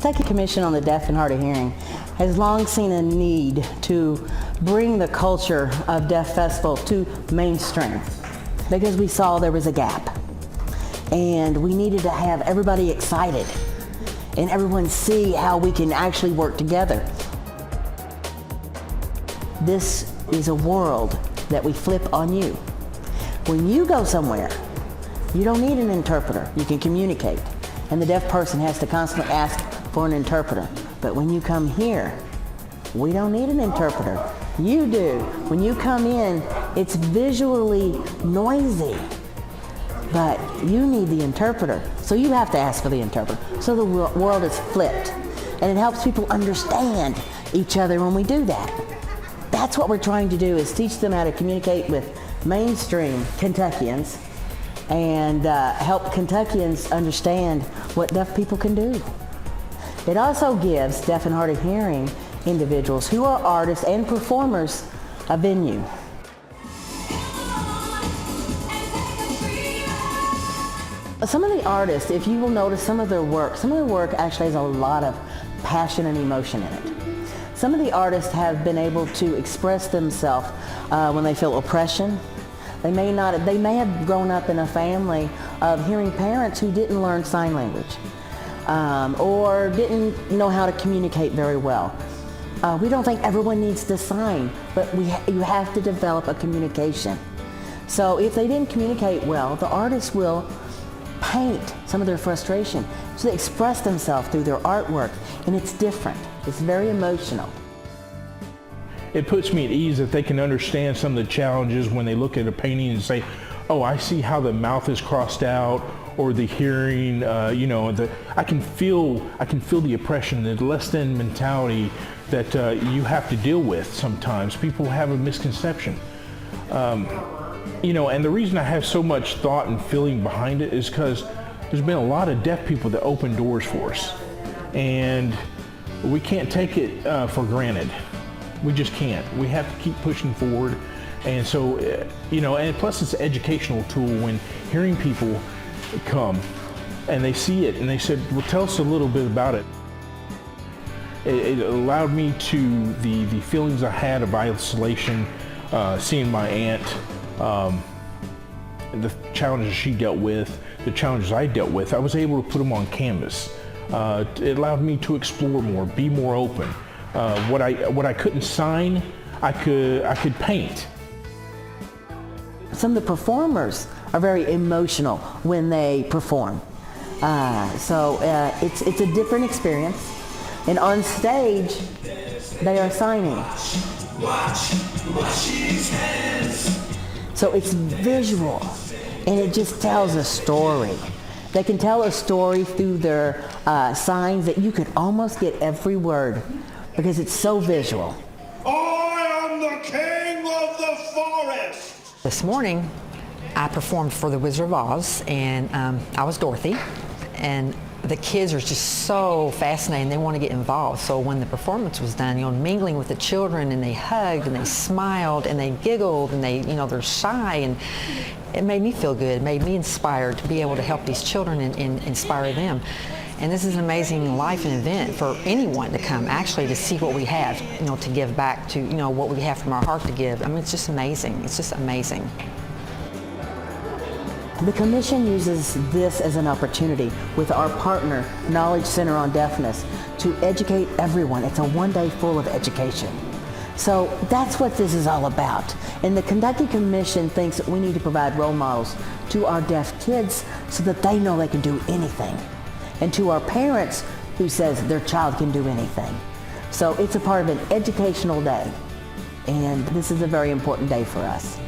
Kentucky Commission on the Deaf and Hard of Hearing has long seen a need to bring the culture of Deaf Festival to mainstream because we saw there was a gap. And we needed to have everybody excited and everyone see how we can actually work together. This is a world that we flip on you. When you go somewhere, you don't need an interpreter. You can communicate. And the deaf person has to constantly ask for an interpreter. But when you come here, we don't need an interpreter. You do. When you come in, it's visually noisy. But you need the interpreter. So you have to ask for the interpreter. So the world is flipped. And it helps people understand each other when we do that. That's what we're trying to do, is teach them how to communicate with mainstream Kentuckians and help Kentuckians understand what deaf people can do. It also gives deaf and hard of hearing individuals who are artists and performers a venue. Some of the artists, if you will notice some of their work actually has a lot of passion and emotion in it. Some of the artists have been able to express themselves when they feel oppression. They may have grown up in a family of hearing parents who didn't learn sign language or didn't know how to communicate very well. We don't think everyone needs to sign, but you have to develop a communication. So if they didn't communicate well, the artist will paint some of their frustration. So they express themselves through their artwork, and it's different. It's very emotional. It puts me at ease that they can understand some of the challenges when they look at a painting and say, oh, I see how the mouth is crossed out, or the hearing, I can feel the oppression, the less than mentality that you have to deal with sometimes. People have a misconception. And the reason I have so much thought and feeling behind it is because there's been a lot of deaf people that open doors for us. And we can't take it for granted. We just can't. We have to keep pushing forward. And so, and plus it's an educational tool when hearing people come and they see it and they said, well, tell us a little bit about it. It allowed me to, the feelings I had of isolation, seeing my aunt, the challenges she dealt with, the challenges I dealt with, I was able to put them on canvas. It allowed me to explore more, be more open. What I couldn't sign, I could paint. Some of the performers are very emotional when they perform. So it's a different experience. And on stage, they are signing. So it's visual, and it just tells a story. They can tell a story through their signs that you could almost get every word because it's so visual. I am the king of the forest. This morning, I performed for the Wizard of Oz, and I was Dorothy, and the kids are just so fascinated. They want to get involved. So when the performance was done, mingling with the children, and they hugged and they smiled and they giggled and they're shy, and it made me feel good. It made me inspired to be able to help these children and inspire them. And this is an amazing life and event for anyone to come, actually, to see what we have, to give back to, what we have from our heart to give. I mean, it's just amazing. It's just amazing. The Commission uses this as an opportunity with our partner, Knowledge Center on Deafness, to educate everyone. It's a one-day full of education. So that's what this is all about. And the Kentucky Commission thinks that we need to provide role models to our deaf kids so that they know they can do anything. And to our parents who says their child can do anything. So it's a part of an educational day. And this is a very important day for us.